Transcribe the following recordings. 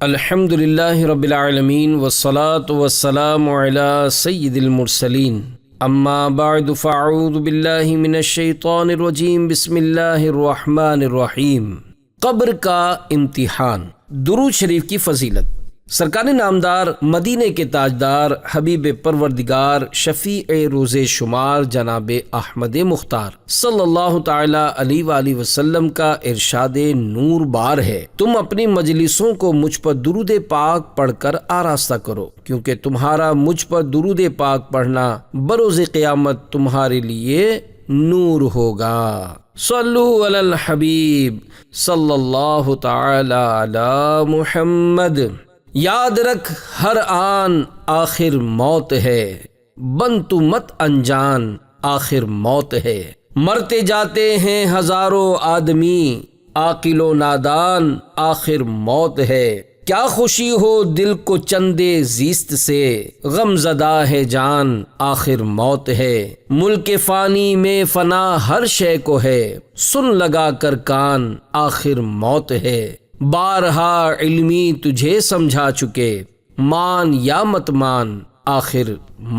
الحمد للہ رب العالمین والصلاة والسلام علی سید المرسلین اما بعد فاعوذ باللہ من الشیطان الرجیم بسم اللہ الرحمن الرحیم۔ قبر کا امتحان۔ درود شریف کی فضیلت۔ سرکار نامدار، مدینے کے تاجدار، حبیب پروردگار، شفیع روز شمار جناب احمد مختار صلی اللہ تعالی علیہ وآلہ وسلم کا ارشاد نور بار ہے، تم اپنی مجلسوں کو مجھ پر درود پاک پڑھ کر آراستہ کرو، کیونکہ تمہارا مجھ پر درود پاک پڑھنا بروز قیامت تمہارے لیے نور ہوگا۔ صلو علی الحبیب صلی اللہ تعالی علی محمد۔ یاد رکھ ہر آن آخر موت ہے، بن تو مت انجان آخر موت ہے۔ مرتے جاتے ہیں ہزاروں آدمی، عاقل و نادان آخر موت ہے۔ کیا خوشی ہو دل کو چندے زیست سے، غم زدہ ہے جان آخر موت ہے۔ ملک فانی میں فنا ہر شے کو ہے، سن لگا کر کان آخر موت ہے۔ بارہا علمی تجھے سمجھا چکے، مان یا مت مان آخر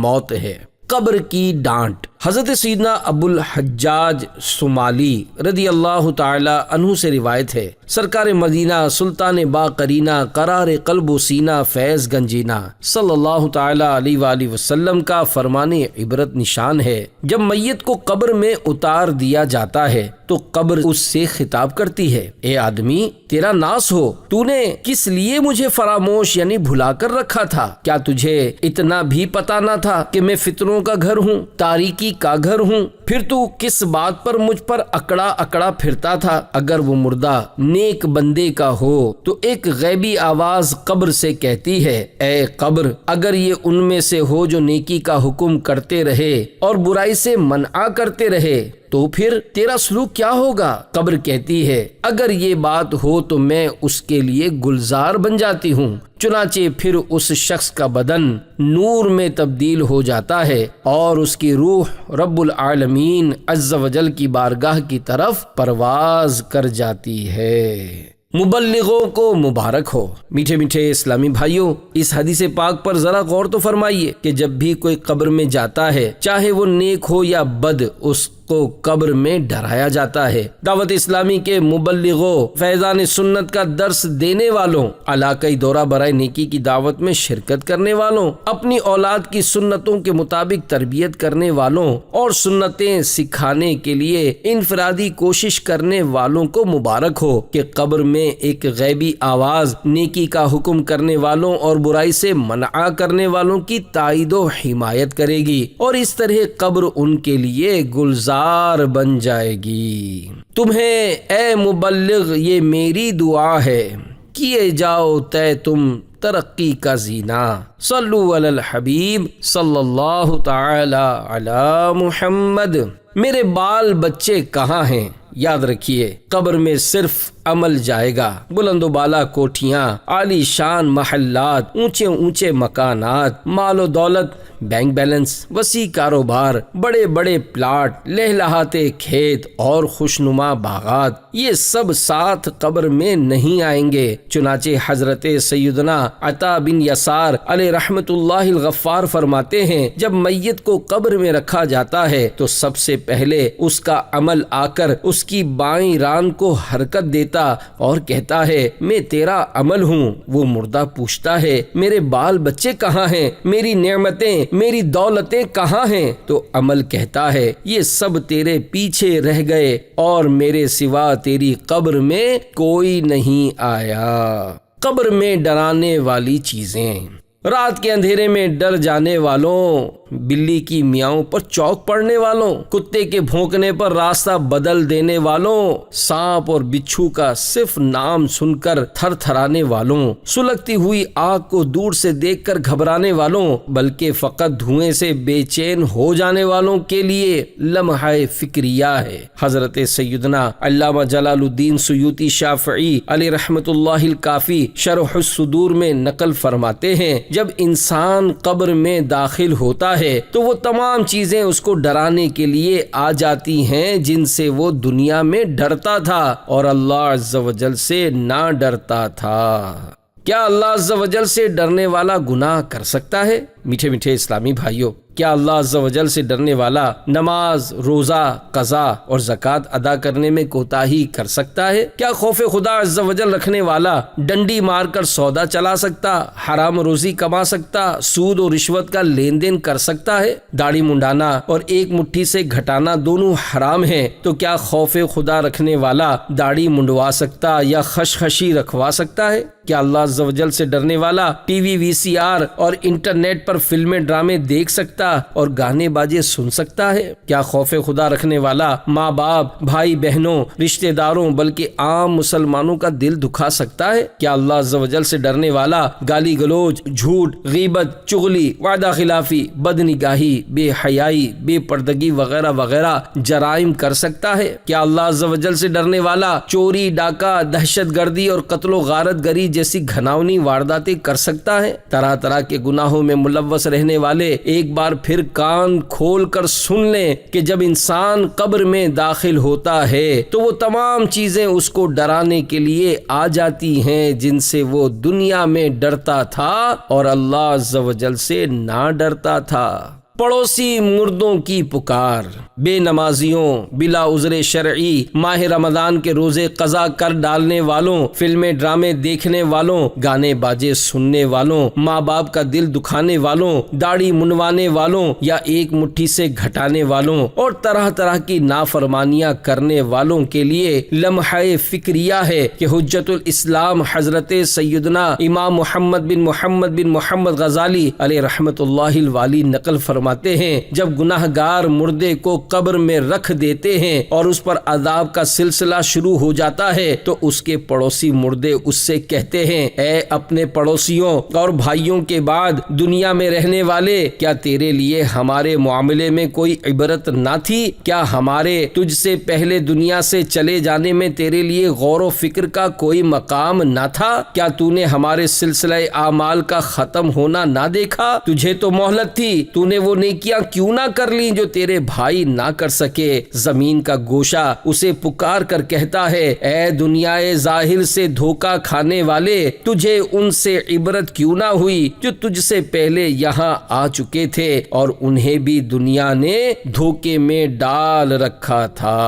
موت ہے۔ قبر کی ڈانٹ۔ حضرت سیدنا ابو الحجاج صومالی رضی اللہ تعالی عنہ سے روایت ہے، سرکار مدینہ سلطان باقرینہ قرار قلب و سینہ فیض گنجینہ صلی اللہ تعالی علیہ وآلہ وسلم کا فرمان عبرت نشان ہے، جب میت کو قبر میں اتار دیا جاتا ہے تو قبر اس سے خطاب کرتی ہے، اے آدمی تیرا ناس ہو، تو نے کس لیے مجھے فراموش یعنی بھلا کر رکھا تھا؟ کیا تجھے اتنا بھی پتا نہ تھا کہ میں فتنوں کا گھر ہوں، تاریکی کا گھر ہوں؟ پھر تو کس بات پر مجھ پر اکڑا اکڑا پھرتا تھا؟ اگر وہ مردہ نیک بندے کا ہو تو ایک غیبی آواز قبر سے کہتی ہے، اے قبر اگر یہ ان میں سے ہو جو نیکی کا حکم کرتے رہے اور برائی سے منع کرتے رہے تو پھر تیرا سلوک کیا ہوگا؟ قبر کہتی ہے، اگر یہ بات ہو تو میں اس کے لیے گلزار بن جاتی ہوں۔ چنانچہ پھر اس شخص کا بدن نور میں تبدیل ہو جاتا ہے اور اس کی روح رب العالمین عز و جل کی بارگاہ کی طرف پرواز کر جاتی ہے۔ مبلغوں کو مبارک ہو۔ میٹھے میٹھے اسلامی بھائیوں، اس حدیث پاک پر ذرا غور تو فرمائیے کہ جب بھی کوئی قبر میں جاتا ہے، چاہے وہ نیک ہو یا بد، اس کو قبر میں ڈرایا جاتا ہے۔ دعوت اسلامی کے مبلغوں، فیضان سنت کا درس دینے والوں، علاقائی دورہ برائے نیکی کی دعوت میں شرکت کرنے والوں، اپنی اولاد کی سنتوں کے مطابق تربیت کرنے والوں اور سنتیں سکھانے کے لیے انفرادی کوشش کرنے والوں کو مبارک ہو کہ قبر میں ایک غیبی آواز نیکی کا حکم کرنے والوں اور برائی سے منع کرنے والوں کی تائید و حمایت کرے گی، اور اس طرح قبر ان کے لیے گلزار بن جائے گی۔ تمہیں اے مبلغ یہ میری دعا ہے، کیے جاؤ طے تم ترقی کا زینہ۔ صلو علی الحبیب صلی اللہ تعالی علی محمد۔ میرے بال بچے کہاں ہیں؟ یاد رکھیے قبر میں صرف عمل جائے گا، بلند و بالا کوٹھیاں، عالی شان محلات، اونچے اونچے مکانات، مال و دولت، بینک بیلنس، وسیع کاروبار، بڑے بڑے پلاٹ، لہلہاتے کھیت اور خوشنما باغات، یہ سب ساتھ قبر میں نہیں آئیں گے۔ چنانچہ حضرت سیدنا عطا بن یسار علیہ رحمت اللہ الغفار فرماتے ہیں، جب میت کو قبر میں رکھا جاتا ہے تو سب سے پہلے اس کا عمل آ کر اس کی بائیں ران کو حرکت دیتا اور کہتا ہے، میں تیرا عمل ہوں۔ وہ مردہ پوچھتا ہے، میرے بال بچے کہاں ہیں؟ میری نعمتیں، میری دولتیں کہاں ہیں؟ تو عمل کہتا ہے، یہ سب تیرے پیچھے رہ گئے اور میرے سوا تیری قبر میں کوئی نہیں آیا۔ قبر میں ڈرانے والی چیزیں۔ رات کے اندھیرے میں ڈر جانے والوں، بلی کی میاؤں پر چوک پڑنے والوں، کتے کے بھونکنے پر راستہ بدل دینے والوں، سانپ اور بچھو کا صرف نام سن کر تھر تھرانے والوں، سلگتی ہوئی آگ کو دور سے دیکھ کر گھبرانے والوں، بلکہ فقط دھوئیں سے بے چین ہو جانے والوں کے لیے لمحہ فکریہ ہے۔ حضرت سیدنا علامہ جلال الدین سیوطی شافعی علیہ رحمت اللہ الکافی شرح الصدور میں نقل فرماتے ہیں، جب انسان قبر میں داخل ہوتا ہے تو وہ تمام چیزیں اس کو ڈرانے کے لیے آ جاتی ہیں جن سے وہ دنیا میں ڈرتا تھا اور اللہ عز و جل سے نہ ڈرتا تھا۔ کیا اللہ عز و جل سے ڈرنے والا گناہ کر سکتا ہے؟ میٹھے میٹھے اسلامی بھائیوں، کیا اللہ عز و جل سے ڈرنے والا نماز، روزہ، قضا اور زکوٰۃ ادا کرنے میں کوتاہی کر سکتا ہے؟ کیا خوف خدا عز و جل رکھنے والا ڈنڈی مار کر سودا چلا سکتا، حرام روزی کما سکتا، سود و رشوت کا لین دین کر سکتا ہے؟ داڑھی منڈانا اور ایک مٹھی سے گھٹانا دونوں حرام ہیں، تو کیا خوف خدا رکھنے والا داڑھی منڈوا سکتا یا خشخشی رکھوا سکتا ہے؟ کیا اللہ عز و جل سے ڈرنے والا ٹی وی، وی سی آر اور انٹرنیٹ پر فلمیں، ڈرامے دیکھ سکتا اور گانے باجے سن سکتا ہے؟ کیا خوف خدا رکھنے والا ماں باپ، بھائی بہنوں، رشتہ داروں بلکہ عام مسلمانوں کا دل دکھا سکتا ہے؟ کیا اللہ عز و جل سے ڈرنے والا گالی گلوچ، جھوٹ، غیبت، چغلی، وعدہ خلافی، بدنگاہی، بے حیائی، بے پردگی وغیرہ وغیرہ جرائم کر سکتا ہے؟ کیا اللہ عز و جل سے ڈرنے والا چوری، ڈاکہ، دہشت گردی اور قتل و غارت گری جیسی گھناؤنی وارداتیں کر سکتا ہے؟ طرح طرح کے گناہوں میں ملوث رہنے والے ایک بار پھر کان کھول کر سن لیں کہ جب انسان قبر میں داخل ہوتا ہے تو وہ تمام چیزیں اس کو ڈرانے کے لیے آ جاتی ہیں جن سے وہ دنیا میں ڈرتا تھا اور اللہ عز و جل سے نہ ڈرتا تھا۔ پڑوسی مردوں کی پکار، بے نمازیوں، بلا عذر شرعی ماہ رمضان کے روزے قضا کر ڈالنے والوں، فلمیں ڈرامے دیکھنے والوں، گانے باجے سننے والوں، ماں باپ کا دل دکھانے والوں، داڑھی منڈوانے والوں یا ایک مٹھی سے گھٹانے والوں اور طرح طرح کی نافرمانیاں کرنے والوں کے لیے لمحہ فکریہ ہے کہ حجت الاسلام حضرت سیدنا امام محمد بن محمد غزالی علیہ رحمت اللہ الوالی نقل فرماتے ہیں، جب گناہ گار مردے کو قبر میں رکھ دیتے ہیں اور اس پر عذاب کا سلسلہ شروع ہو جاتا ہے تو اس کے پڑوسی مردے اس سے کہتے ہیں، اے اپنے پڑوسیوں اور بھائیوں کے بعد دنیا میں رہنے والے، کیا تیرے لیے ہمارے معاملے میں کوئی عبرت نہ تھی؟ کیا ہمارے تجھ سے پہلے دنیا سے چلے جانے میں تیرے لیے غور و فکر کا کوئی مقام نہ تھا؟ کیا تو نے ہمارے سلسلہ اعمال کا ختم ہونا نہ دیکھا؟ تجھے تو مہلت تھی، تو نے وہ نیکیاں کیوں نہ کر لی جو تیرے بھائی نہ کر سکے؟ زمین کا گوشہ اسے پکار کر کہتا ہے، اے دنیائے ظاہر سے دھوکہ کھانے والے، تجھے ان سے عبرت کیوں نہ ہوئی جو تجھ سے پہلے یہاں آ چکے تھے اور انہیں بھی دنیا نے دھوکے میں ڈال رکھا تھا۔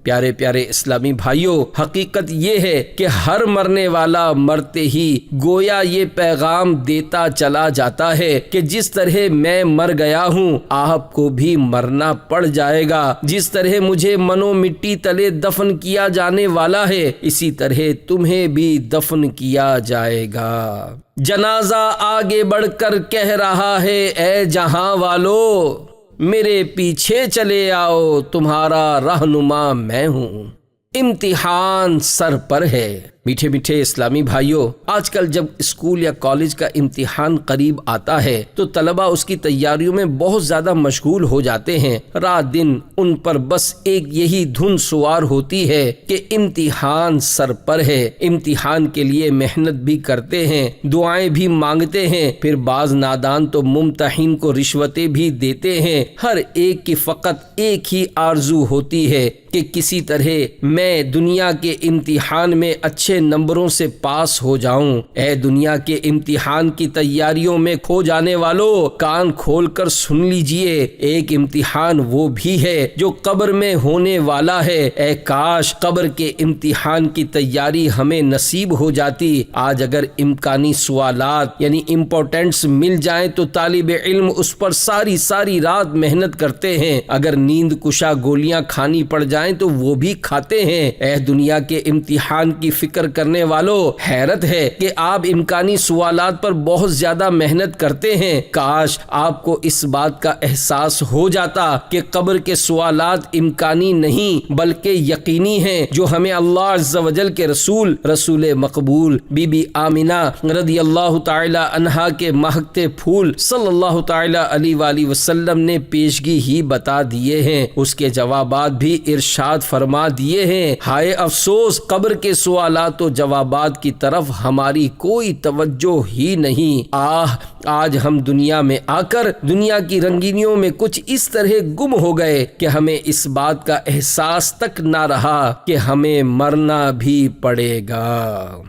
پیارے پیارے اسلامی بھائیوں، حقیقت یہ ہے کہ ہر مرنے والا مرتے ہی گویا یہ پیغام دیتا چلا جاتا ہے کہ جس طرح میں مر گیا ہوں آپ کو بھی مرنا پڑ جائے گا، جس طرح مجھے منو مٹی تلے دفن کیا جانے والا ہے اسی طرح تمہیں بھی دفن کیا جائے گا۔ جنازہ آگے بڑھ کر کہہ رہا ہے، اے جہاں والو میرے پیچھے چلے آؤ، تمہارا رہنما میں ہوں۔ امتحان سر پر ہے۔ میٹھے میٹھے اسلامی بھائیوں، آج کل جب اسکول یا کالج کا امتحان قریب آتا ہے تو طلبہ اس کی تیاریوں میں بہت زیادہ مشغول ہو جاتے ہیں۔ رات دن ان پر بس ایک یہی دھن سوار ہوتی ہے کہ امتحان سر پر ہے۔ امتحان کے لیے محنت بھی کرتے ہیں، دعائیں بھی مانگتے ہیں، پھر بعض نادان تو ممتحن کو رشوتیں بھی دیتے ہیں۔ ہر ایک کی فقط ایک ہی آرزو ہوتی ہے کہ کسی طرح میں دنیا کے امتحان میں اچھے نمبروں سے پاس ہو جاؤں۔ اے دنیا کے امتحان کی تیاریوں میں کھو جانے والوں، کان کھول کر سن لیجئے، ایک امتحان وہ بھی ہے جو قبر میں ہونے والا ہے۔ اے کاش قبر کے امتحان کی تیاری ہمیں نصیب ہو جاتی۔ آج اگر امکانی سوالات یعنی امپورٹنٹس مل جائیں تو طالب علم اس پر ساری رات محنت کرتے ہیں، اگر نیند کشا گولیاں کھانی پڑ جائیں تو وہ بھی کھاتے ہیں۔ اے دنیا کے امتحان کی فکر کرنے والوں، حیرت ہے کہ آپ امکانی سوالات پر بہت زیادہ محنت کرتے ہیں۔ کاش آپ کو اس بات کا احساس ہو جاتا کہ قبر کے سوالات امکانی نہیں بلکہ یقینی ہیں، جو ہمیں اللہ عز و جل کے رسول مقبول بی بی آمنہ رضی اللہ تعالی عنہا کے مہکتے پھول صلی اللہ تعالی علیہ وآلہ وسلم نے پیشگی ہی بتا دیے ہیں، اس کے جوابات بھی ارشاد فرما دیے ہیں۔ ہائے افسوس، قبر کے سوالات و جوابات کی طرف ہماری کوئی توجہ ہی نہیں۔ آج ہم دنیا میں آ کر دنیا کی رنگینیوں میں کچھ اس طرح گم ہو گئے کہ ہمیں اس بات کا احساس تک نہ رہا کہ ہمیں مرنا بھی پڑے گا۔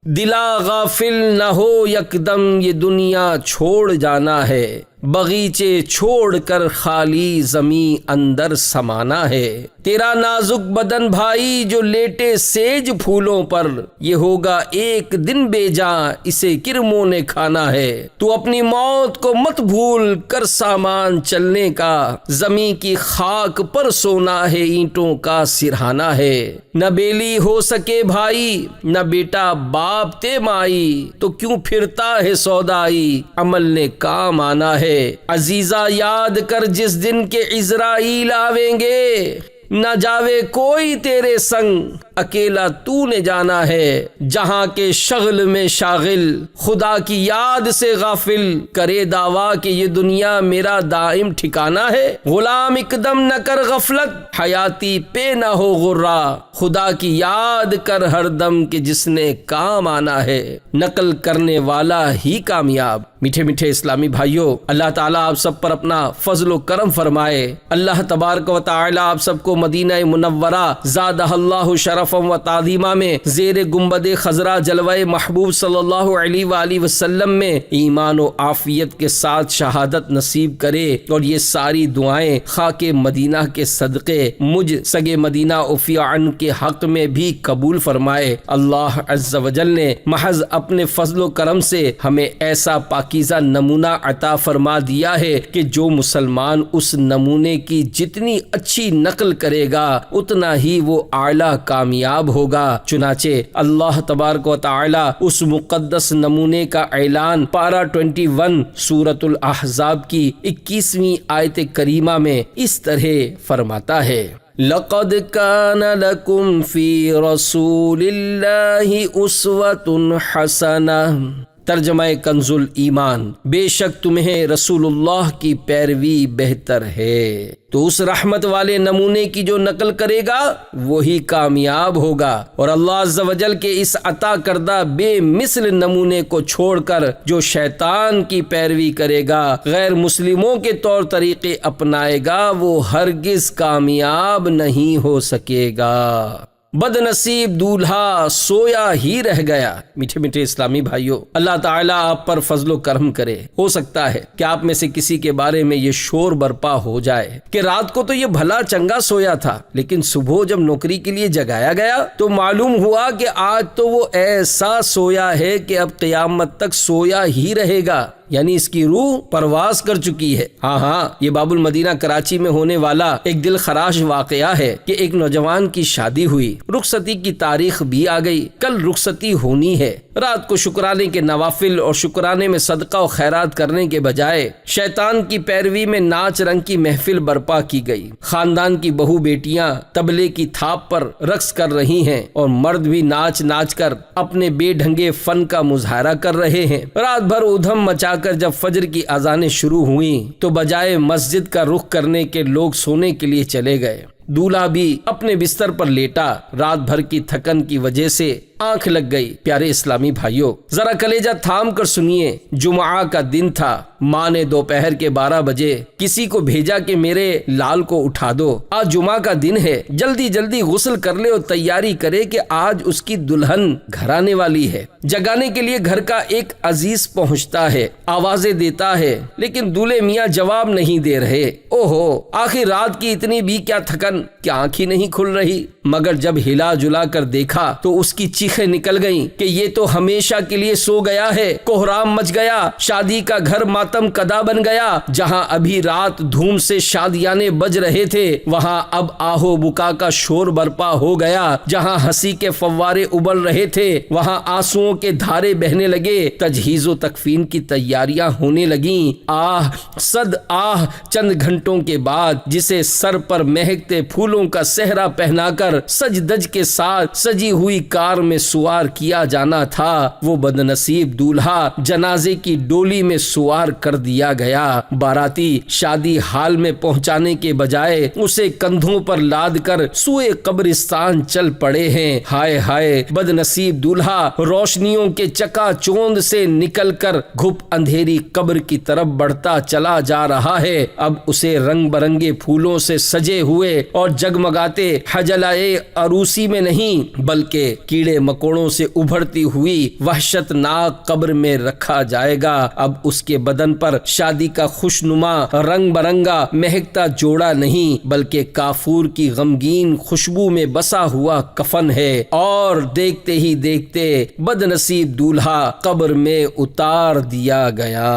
دلا غافل نہ ہو یکدم یہ دنیا چھوڑ جانا ہے، بغیچے چھوڑ کر خالی زمیں اندر سمانا ہے۔ تیرا نازک بدن بھائی جو لیٹے سیج پھولوں پر، یہ ہوگا ایک دن بے جاں اسے کرموں نے کھانا ہے۔ تو اپنی موت کو مت بھول کر سامان چلنے کا، زمیں کی خاک پر سونا ہے اینٹوں کا سرہانا ہے۔ نہ بیلی ہو سکے بھائی نہ بیٹا باپ تے مائی، تو کیوں پھرتا ہے سودائی، عمل نے کام آنا ہے۔ عزیزہ یاد کر جس دن کے عزرائیل آویں گے، نہ جاوے کوئی تیرے سنگ، اکیلا تو نے جانا ہے۔ جہاں کے شغل میں شاغل، خدا کی یاد سے غافل، کرے دعویٰ کہ یہ دنیا میرا دائم ٹھکانہ ہے۔ غلام اقدم نہ کر غفلت، حیاتی پہ نہ ہو غرہ، خدا کی یاد کر ہر دم کہ جس نے کام آنا ہے۔ نقل کرنے والا ہی کامیاب۔ میٹھے میٹھے اسلامی بھائیوں، اللہ تعالیٰ آپ سب پر اپنا فضل و کرم فرمائے۔ اللہ تبارک و تعالیٰ آپ سب کو مدینہ منورہ زادہ اللہ شرفا و تعظیما میں زیر گنبد خضرا جلوہ محبوب صلی اللہ علیہ وآلہ وسلم میں ایمان و عافیت کے ساتھ شہادت نصیب کرے، اور یہ ساری دعائیں خاک مدینہ کے صدقے مجھ سگے مدینہ عفی عنہ کے حق میں بھی قبول فرمائے۔ اللہ عز و جل نے محض اپنے فضل و کرم سے ہمیں ایسا پاکیزہ نمونہ عطا فرما دیا ہے کہ جو مسلمان اس نمونے کی جتنی اچھی نقل کرے گا اتنا ہی وہ اعلیٰ کامیاب ہوگا۔ چنانچہ اللہ تبارک و تعالی اس مقدس نمونے کا اعلان پارہ 21 سورۃ الاحزاب کی 21ویں آیت کریمہ میں اس طرح فرماتا ہے: لقد كان لكم في رسول الله أسوة حسنة۔ ترجمہ کنز الایمان، بے شک تمہیں رسول اللہ کی پیروی بہتر ہے۔ تو اس رحمت والے نمونے کی جو نقل کرے گا وہی کامیاب ہوگا، اور اللہ عز و جل کے اس عطا کردہ بے مثل نمونے کو چھوڑ کر جو شیطان کی پیروی کرے گا، غیر مسلموں کے طور طریقے اپنائے گا، وہ ہرگز کامیاب نہیں ہو سکے گا۔ بد نصیب دولہا سویا ہی رہ گیا۔ میٹھے میٹھے اسلامی بھائیوں، اللہ تعالیٰ آپ پر فضل و کرم کرے۔ ہو سکتا ہے کہ آپ میں سے کسی کے بارے میں یہ شور برپا ہو جائے کہ رات کو تو یہ بھلا چنگا سویا تھا، لیکن صبح جب نوکری کے لیے جگایا گیا تو معلوم ہوا کہ آج تو وہ ایسا سویا ہے کہ اب قیامت تک سویا ہی رہے گا، یعنی اس کی روح پرواز کر چکی ہے۔ ہاں، یہ باب المدینہ کراچی میں ہونے والا ایک دل خراش واقعہ ہے کہ ایک نوجوان کی شادی ہوئی، رخصتی کی تاریخ بھی آ گئی، کل رخصتی ہونی ہے۔ رات کو شکرانے کے نوافل اور شکرانے میں صدقہ و خیرات کرنے کے بجائے شیطان کی پیروی میں ناچ رنگ کی محفل برپا کی گئی۔ خاندان کی بہو بیٹیاں طبلے کی تھاپ پر رقص کر رہی ہیں اور مرد بھی ناچ ناچ کر اپنے بے ڈھنگے فن کا مظاہرہ کر رہے ہیں۔ رات بھر ادھم مچا کر جب فجر کی اذانیں شروع ہوئیں تو بجائے مسجد کا رخ کرنے کے لوگ سونے کے لیے چلے گئے۔ دولہا بھی اپنے بستر پر لیٹا، رات بھر کی تھکن کی وجہ سے آنکھ لگ گئی۔ پیارے اسلامی بھائیوں، ذرا کلیجہ تھام کر سنیے، جمعہ کا دن تھا۔ ماں نے دوپہر کے 12 بجے کسی کو بھیجا کہ میرے لال کو اٹھا دو، آج جمعہ کا دن ہے، جلدی جلدی غسل کر لے اور تیاری کرے کہ آج اس کی دلہن گھر آنے والی ہے۔ جگانے کے لیے گھر کا ایک عزیز پہنچتا ہے، آوازیں دیتا ہے، لیکن دولہے میاں جواب نہیں دے رہے۔ اوہو، آخر رات کی اتنی بھی کیا تھکن کہ آنکھ ہی نہیں کھل رہی۔ مگر جب ہلا جلا کر دیکھا تو اس کی چیخیں نکل گئیں کہ یہ تو ہمیشہ کے لیے سو گیا ہے۔ کوہرام مچ گیا، شادی کا گھر ماتم کدا بن گیا۔ جہاں ابھی رات دھوم سے شادیانے بج رہے تھے وہاں اب آہو بکا کا شور برپا ہو گیا۔ جہاں ہنسی کے فوارے ابل رہے تھے وہاں آنسوؤں کے دھارے بہنے لگے۔ تجہیز و تکفین کی تیاریاں ہونے لگیں۔ آہ صد آہ چند گھنٹوں کے بعد جسے سر پر مہکتے پھولوں کا صحرا پہنا کر سج دج کے ساتھ سجی ہوئی کار میں سوار کیا جانا تھا، وہ بدنصیب دولہا جنازے کی ڈولی میں سوار کر دیا گیا۔ باراتی شادی حال میں پہنچانے کے بجائے اسے کندھوں پر لاد کر سوئے قبرستان چل پڑے ہیں۔ ہائے ہائے، بدنصیب دولہا روشنیوں کے چکا چوند سے نکل کر گھپ اندھیری قبر کی طرف بڑھتا چلا جا رہا ہے۔ اب اسے رنگ برنگے پھولوں سے سجے ہوئے اور جگمگاتے حجلہ سایے عروسی میں نہیں بلکہ کیڑے مکوڑوں سے ابھرتی ہوئی وحشت ناک قبر میں رکھا جائے گا۔ اب اس کے بدن پر شادی کا خوشنما رنگ برنگا مہکتا جوڑا نہیں بلکہ کافور کی غمگین خوشبو میں بسا ہوا کفن ہے، اور دیکھتے ہی دیکھتے بد نصیب دولہا قبر میں اتار دیا گیا۔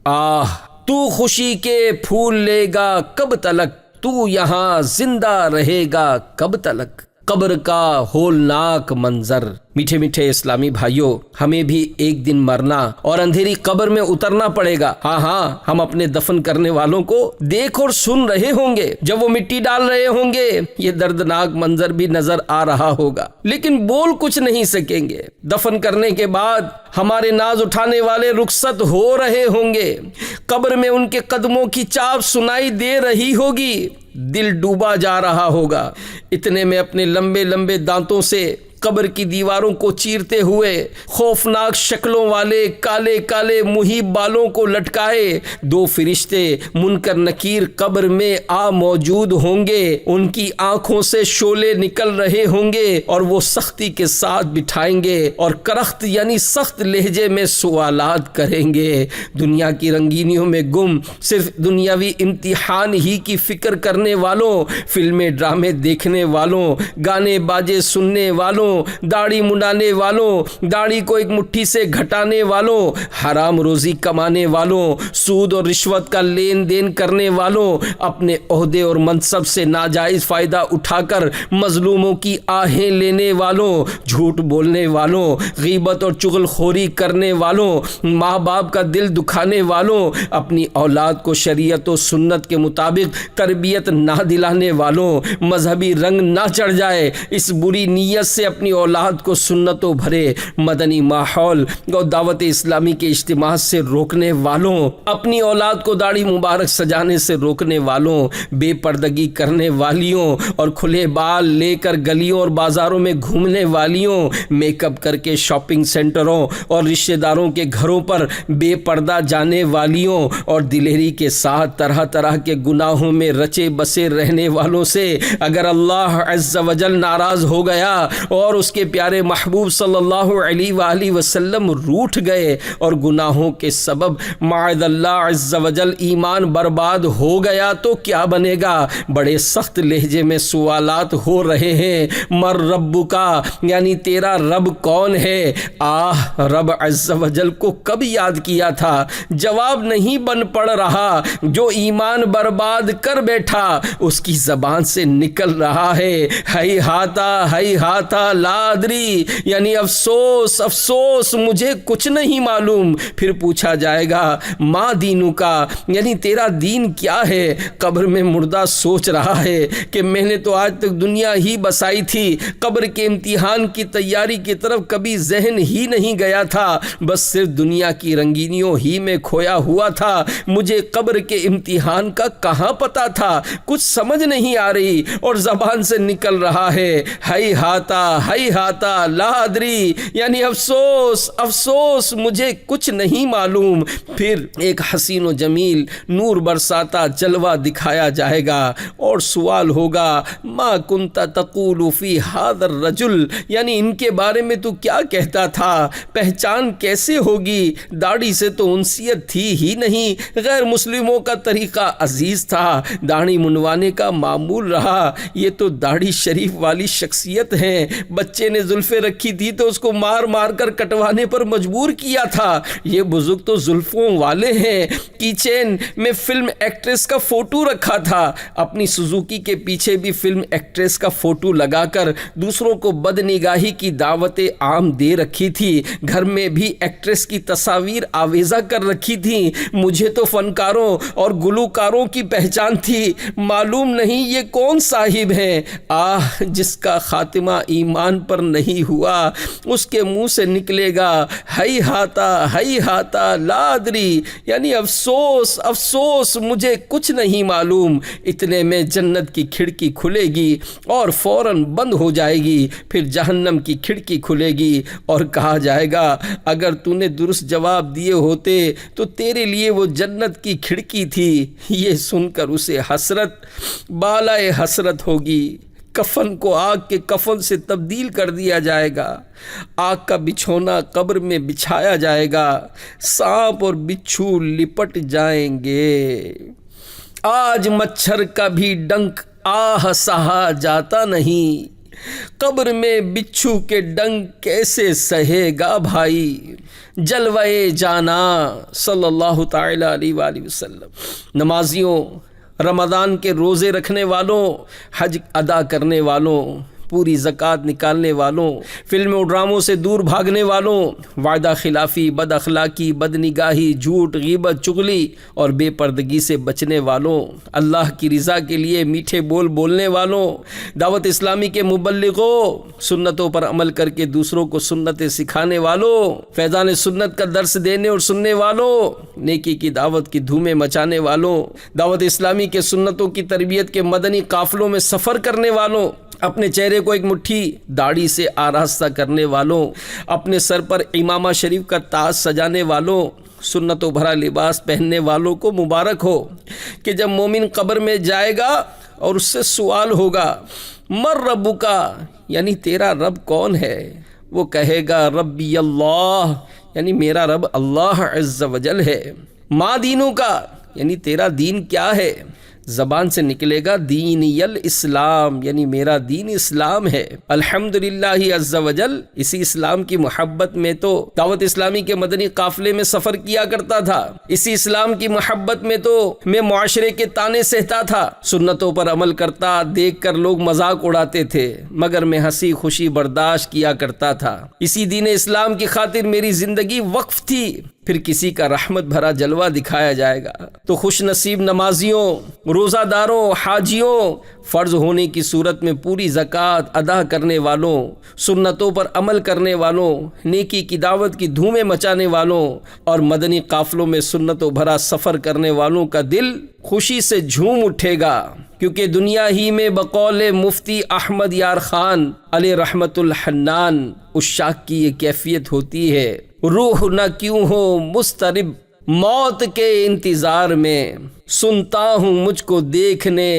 آہ تو خوشی کے پھول لے گا کب تلک، تو یہاں زندہ رہے گا کب تلک۔ قبر کا ہولناک منظر۔ میٹھے میٹھے اسلامی بھائیوں، ہمیں بھی ایک دن مرنا اور اندھیری قبر میں اترنا پڑے گا۔ ہاں ہم اپنے دفن کرنے والوں کو دیکھ اور سن رہے ہوں گے جب وہ مٹی ڈال رہے ہوں گے، یہ دردناک منظر بھی نظر آ رہا ہوگا، لیکن بول کچھ نہیں سکیں گے۔ دفن کرنے کے بعد ہمارے ناز اٹھانے والے رخصت ہو رہے ہوں گے، قبر میں ان کے قدموں کی چاپ سنائی دے رہی ہوگی، دل ڈوبا جا رہا ہوگا۔ اتنے میں اپنے لمبے لمبے دانتوں سے قبر کی دیواروں کو چیرتے ہوئے خوفناک شکلوں والے کالے کالے محیب بالوں کو لٹکائے دو فرشتے منکر نکیر قبر میں آ موجود ہوں گے۔ ان کی آنکھوں سے شعلے نکل رہے ہوں گے اور وہ سختی کے ساتھ بٹھائیں گے اور کرخت یعنی سخت لہجے میں سوالات کریں گے۔ دنیا کی رنگینیوں میں گم صرف دنیاوی امتحان ہی کی فکر کرنے والوں، فلمیں ڈرامے دیکھنے والوں، گانے باجے سننے والوں، داڑھی منڈانے والوں، داڑھی کو ایک مٹھی سے گھٹانے والوں، حرام روزی کمانے والوں، سود اور رشوت کا لین دین کرنے والوں، اپنے عہدے اور منصب سے ناجائز فائدہ اٹھا کر مظلوموں کی آہیں لینے والوں، جھوٹ بولنے والوں، غیبت اور چغل خوری کرنے والوں، ماں باپ کا دل دکھانے والوں، اپنی اولاد کو شریعت و سنت کے مطابق تربیت نہ دلانے والوں، مذہبی رنگ نہ چڑھ جائے اس بری نیت سے اپنی اولاد کو سنتوں بھرے مدنی ماحول اور دعوت اسلامی کے اجتماع سے روکنے والوں، اپنی اولاد کو داڑھی مبارک سجانے سے روکنے والوں، بے پردگی کرنے والیوں اور کھلے بال لے کر گلیوں اور بازاروں میں گھومنے والیوں، میک اپ کر کے شاپنگ سینٹروں اور رشتہ داروں کے گھروں پر بے پردہ جانے والیوں اور دلیری کے ساتھ طرح طرح کے گناہوں میں رچے بسے رہنے والوں سے اگر اللہ عز و جل ناراض ہو گیا اور اس کے پیارے محبوب صلی اللہ علیہ وآلہ وسلم روٹھ گئے اور گناہوں کے سبب معاذ اللہ عز و جل ایمان برباد ہو گیا تو کیا بنے گا؟ بڑے سخت لہجے میں سوالات ہو رہے ہیں۔ مر رب کا یعنی تیرا رب کون ہے؟ رب عز و جل کو کب یاد کیا تھا؟ جواب نہیں بن پڑ رہا، جو ایمان برباد کر بیٹھا اس کی زبان سے نکل رہا ہے ہی ہاتا لا ادری، یعنی افسوس افسوس مجھے کچھ نہیں معلوم۔ پھر پوچھا جائے گا ما دینو کا یعنی تیرا دین کیا ہے؟ قبر میں مردہ سوچ رہا ہے کہ میں نے تو آج تک دنیا ہی بسائی تھی، قبر کے امتحان کی تیاری کی طرف کبھی ذہن ہی نہیں گیا تھا، بس صرف دنیا کی رنگینیوں ہی میں کھویا ہوا تھا، مجھے قبر کے امتحان کا کہاں پتا تھا؟ کچھ سمجھ نہیں آ رہی اور زبان سے نکل رہا ہے ہی ہاتا لا ادری، یعنی افسوس افسوس مجھے کچھ نہیں معلوم۔ پھر ایک حسین و جمیل نور برساتا جلوہ دکھایا جائے گا اور سوال ہوگا ما کنت تقول فی ھذا الرجل، یعنی ان کے بارے میں تو کیا کہتا تھا؟ پہچان کیسے ہوگی؟ داڑھی سے تو انسیت تھی ہی نہیں، غیر مسلموں کا طریقہ عزیز تھا، داڑھی منوانے کا معمول رہا، یہ تو داڑھی شریف والی شخصیت ہیں، بچے نے زلفیں رکھی تھی تو اس کو مار مار کر کٹوانے پر مجبور کیا تھا، یہ بزرگ تو زلفوں والے ہیں، کی چین میں فلم ایکٹریس کا فوٹو رکھا تھا، اپنی سوزوکی کے پیچھے بھی فلم ایکٹریس کا فوٹو لگا کر دوسروں کو بدنگاہی کی دعوت عام دے رکھی تھی، گھر میں بھی ایکٹریس کی تصاویر آویزہ کر رکھی تھی، مجھے تو فنکاروں اور گلوکاروں کی پہچان تھی، معلوم نہیں یہ کون صاحب ہیں۔ جس کا خاتمہ ایمان پر نہیں ہوا اس کے منہ سے نکلے گا ہی ہاتا لا ادری، یعنی افسوس افسوس مجھے کچھ نہیں معلوم۔ اتنے میں جنت کی کھڑکی کھلے گی اور فوراً بند ہو جائے گی، پھر جہنم کی کھڑکی کھلے گی اور کہا جائے گا اگر تو نے درست جواب دیے ہوتے تو تیرے لیے وہ جنت کی کھڑکی تھی۔ یہ سن کر اسے حسرت بالائے حسرت ہوگی، کفن کو آگ کے کفن سے تبدیل کر دیا جائے گا، آگ کا بچھونا قبر میں بچھایا جائے گا، سانپ اور بچھو لپٹ جائیں گے۔ آج مچھر کا بھی ڈنک آہ سہا جاتا نہیں، قبر میں بچھو کے ڈنک کیسے سہے گا بھائی۔ جلوے جانا صلی اللہ تعالی علیہ وآلہ وسلم۔ نمازیوں، رمضان کے روزے رکھنے والوں، حج ادا کرنے والوں، پوری زکوٰۃ نکالنے والوں، فلموں ڈراموں سے دور بھاگنے والوں، وعدہ خلافی، بد اخلاقی، بد نگاہی، جھوٹ، غیبت، چغلی اور بے پردگی سے بچنے والوں، اللہ کی رضا کے لیے میٹھے بول بولنے والوں، دعوت اسلامی کے مبلغوں، سنتوں پر عمل کر کے دوسروں کو سنتیں سکھانے والوں، فیضان سنت کا درس دینے اور سننے والوں، نیکی کی دعوت کی دھومیں مچانے والوں، دعوت اسلامی کے سنتوں کی تربیت کے مدنی قافلوں میں سفر کرنے والوں، اپنے چہرے کو ایک مٹھی داڑھی سے آراستہ کرنے والوں، اپنے سر پر امامہ شریف کا تاج سجانے والوں، سنتوں بھرا لباس پہننے والوں کو مبارک ہو کہ جب مومن قبر میں جائے گا اور اس سے سوال ہوگا مر ربکا، یعنی تیرا رب کون ہے، وہ کہے گا ربی اللہ، یعنی میرا رب اللہ عز و جل ہے۔ ما دینوں کا، یعنی تیرا دین کیا ہے، زبان سے نکلے گا دینی الاسلام، یعنی میرا دین اسلام ہے۔ الحمدللہ عز و جل، اسی اسلام کی محبت میں تو دعوت اسلامی کے مدنی قافلے میں سفر کیا کرتا تھا، اسی اسلام کی محبت میں تو میں معاشرے کے تانے سہتا تھا، سنتوں پر عمل کرتا دیکھ کر لوگ مذاق اڑاتے تھے مگر میں ہنسی خوشی برداشت کیا کرتا تھا، اسی دین اسلام کی خاطر میری زندگی وقف تھی۔ پھر کسی کا رحمت بھرا جلوہ دکھایا جائے گا تو خوش نصیب نمازیوں، روزہ داروں، حاجیوں، فرض ہونے کی صورت میں پوری زکوٰۃ ادا کرنے والوں، سنتوں پر عمل کرنے والوں، نیکی کی دعوت کی دھومیں مچانے والوں اور مدنی قافلوں میں سنتوں بھرا سفر کرنے والوں کا دل خوشی سے جھوم اٹھے گا، کیونکہ دنیا ہی میں بقول مفتی احمد یار خان علیہ رحمت الحنان عشاق کی یہ کیفیت ہوتی ہے، روح نہ کیوں ہو مضطرب موت کے انتظار میں، سنتا ہوں مجھ کو دیکھنے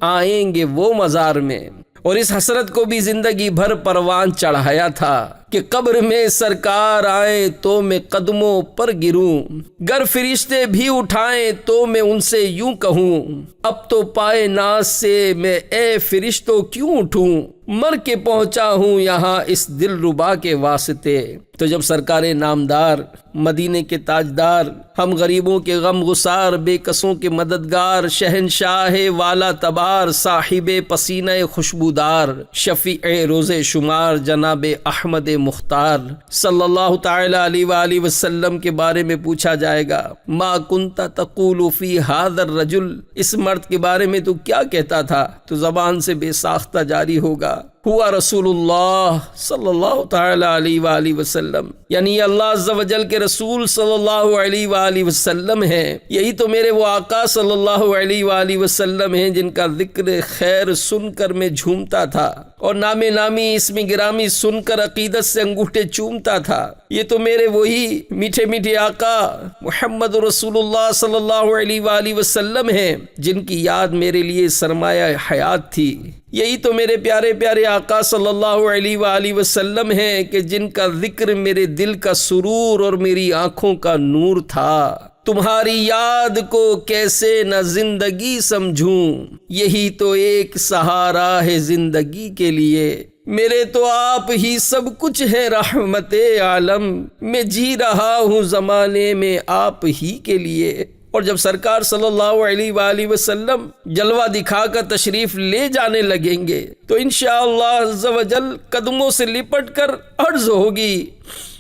آئیں گے وہ مزار میں۔ اور اس حسرت کو بھی زندگی بھر پروان چڑھایا تھا کہ قبر میں سرکار آئیں تو میں قدموں پر گروں، گر فرشتے بھی اٹھائیں تو میں ان سے یوں کہوں، اب تو پائے ناز سے میں اے فرشتوں کیوں اٹھوں، مر کے پہنچا ہوں یہاں اس دل ربا کے واسطے۔ تو جب سرکار نامدار، مدینے کے تاجدار، ہم غریبوں کے غم گسار، بے کسوں کے مددگار، شہنشاہ والا تبار، صاحب پسینہ خوشبودار، شفیع روز شمار جناب احمد مختار صلی اللہ تعالی علیہ وآلہ وسلم کے بارے میں پوچھا جائے گا، ما کنت تقول فی ھذا الرجل، اس مرد کے بارے میں تو کیا کہتا تھا، تو زبان سے بے ساختہ جاری ہوگا، ہوا رسول اللہ صلی اللہ تعالی علیہ وآلہ وسلم، یعنی یہ اللہ عز و جل کے رسول صلی اللہ علیہ وآلہ وسلم ہیں، یہی تو میرے وہ آقا صلی اللہ علیہ وآلہ وسلم ہیں جن کا ذکر خیر سن کر میں جھومتا تھا اور نام نامی اسم گرامی سن کر عقیدت سے انگوٹھے چومتا تھا۔ یہ تو میرے وہی میٹھے میٹھے آقا محمد رسول اللہ صلی اللہ علیہ وآلہ وسلم ہیں جن کی یاد میرے لیے سرمایہ حیات تھی۔ یہی تو میرے پیارے پیارے آقا صلی اللہ علیہ وآلہ وسلم ہیں کہ جن کا ذکر میرے دل کا سرور اور میری آنکھوں کا نور تھا۔ تمہاری یاد کو کیسے نہ زندگی سمجھوں، یہی تو ایک سہارا ہے زندگی کے لیے، میرے تو آپ ہی سب کچھ ہے رحمت عالم، میں جی رہا ہوں زمانے میں آپ ہی کے لیے۔ اور جب سرکار صلی اللہ علیہ وآلہ وسلم جلوہ دکھا کر تشریف لے جانے لگیں گے تو انشاءاللہ عز و جل قدموں سے لپٹ کر عرض ہوگی،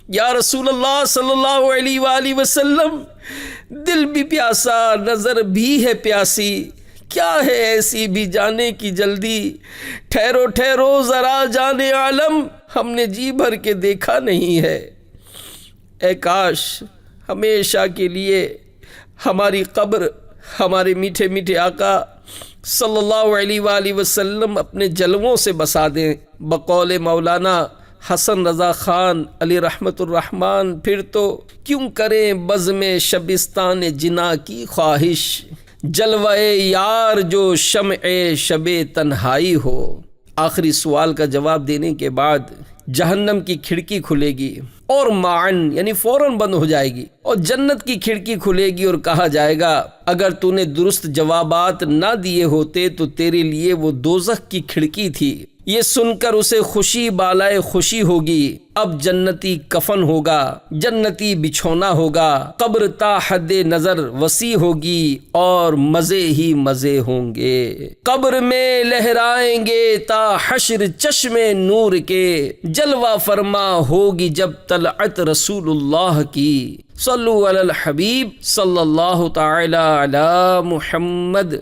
یا رسول اللہ صلی اللہ علیہ وآلہ وسلم، دل بھی پیاسا نظر بھی ہے پیاسی، کیا ہے ایسی بھی جانے کی جلدی، ٹھہرو ٹھہرو ذرا جانے عالم، ہم نے جی بھر کے دیکھا نہیں ہے۔ اے کاش ہمیشہ کے لیے ہماری قبر ہمارے میٹھے میٹھے آقا صلی اللہ علیہ وآلہ وسلم اپنے جلووں سے بسا دیں۔ بقول مولانا حسن رضا خان علی رحمت الرحمن، پھر تو کیوں کریں بزم شبستان جنا کی خواہش، جلوہ یار جو شمع شب تنہائی ہو، آخری سوال کا جواب دینے کے بعد جہنم کی کھڑکی کھلے گی اور معن یعنی فوراً بند ہو جائے گی، اور جنت کی کھڑکی کھلے گی اور کہا جائے گا اگر تو نے درست جوابات نہ دیے ہوتے تو تیرے لیے وہ دوزخ کی کھڑکی تھی۔ یہ سن کر اسے خوشی بالائے خوشی ہوگی، اب جنتی کفن ہوگا، جنتی بچھونا ہوگا، قبر تا حد نظر وسیع ہوگی اور مزے ہی مزے ہوں گے، قبر میں لہرائیں گے تا حشر چشم نور کے، جلوہ فرما ہوگی جب طلعت رسول اللہ کی، صلو علی الحبیب صلی اللہ تعالی علی محمد۔